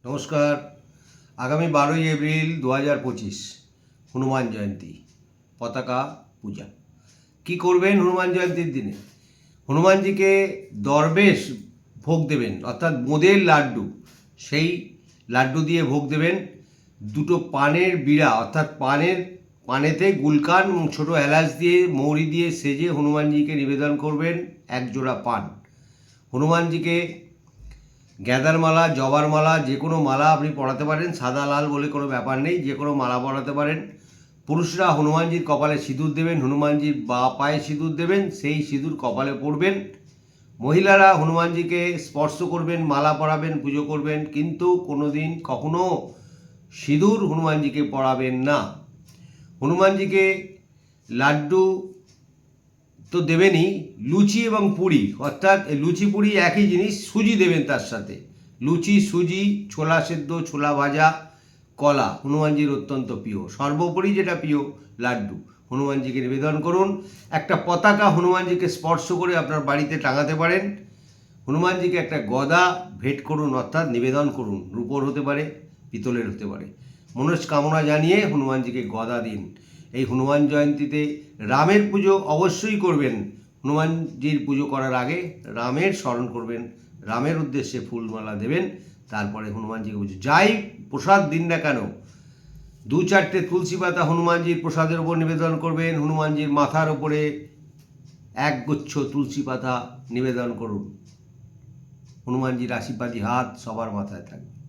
নমস্কার। আগামী 12ই এপ্রিল 2025 হনুমান জয়ন্তী, পতাকা পূজা। কি করবেন হনুমান জয়ন্তীর দিনে? হনুমানজিকে দরবেশ ভোগ দেবেন, অর্থাৎ বোঁদের লাড্ডু। সেই লাড্ডু দিয়ে ভোগ দেবেন। দুটো পানের বিড়া, অর্থাৎ পানেতে গুলকান এবং ছোটো এলাচ দিয়ে মৌরি দিয়ে সেজে হনুমানজিকে নিবেদন করবেন। এক জোড়া পান। হনুমানজিকে গ্যাদার মালা, জবার মালা, যে কোনো মালা আপনি পরাতে পারেন। সাদা লাল বলে কোনো ব্যাপার নেই, যে কোনো মালা পরাতে পারেন। পুরুষরা হনুমানজির কপালে সিঁদুর দেবেন, হনুমানজির বাঁ পায়ে সিঁদুর দেবেন, সেই সিঁদুর কপালে পরবেন। মহিলারা হনুমানজিকে স্পর্শ করবেন, মালা পরাবেন, পুজো করবেন, কিন্তু কোনোদিন কখনো সিঁদুর হনুমানজিকে পরাবেন না। হনুমানজিকে লাড্ডু তো দেবেনই, লুচি এবং পুরি, অর্থাৎ লুচি পুরি একই জিনিস, সুজি দেবেন তার সাথে। লুচি, সুজি, ছোলা সেদ্ধ, ছোলা ভাজা, কলা হনুমানজির অত্যন্ত প্রিয়। সর্বোপরি যেটা প্রিয়, লাড্ডু। হনুমানজিকে নিবেদন করুন। একটা পতাকা হনুমানজিকে স্পর্শ করে আপনার বাড়িতে টাঙাতে পারেন। হনুমানজিকে একটা গদা ভেট করুন, অর্থাৎ নিবেদন করুন। রূপোর হতে পারে, পিতলের হতে পারে। মনস্কামনা জানিয়ে হনুমানজিকে গদা দিন। এই হনুমান জয়ন্তীতে রামের পুজো অবশ্যই করবেন। হনুমানজির পুজো করার আগে রামের স্মরণ করবেন, রামের উদ্দেশ্যে ফুলমালা দেবেন, তারপরে হনুমানজিকে পুজো। যাই প্রসাদ দিন না কেন, 2-4টে তুলসী পাতা হনুমানজির প্রসাদের ওপর নিবেদন করবেন। হনুমানজির মাথার ওপরে একগুচ্ছ তুলসী পাতা নিবেদন করুন। হনুমানজির আশীর্বাদী হাত সবার মাথায় থাকবে।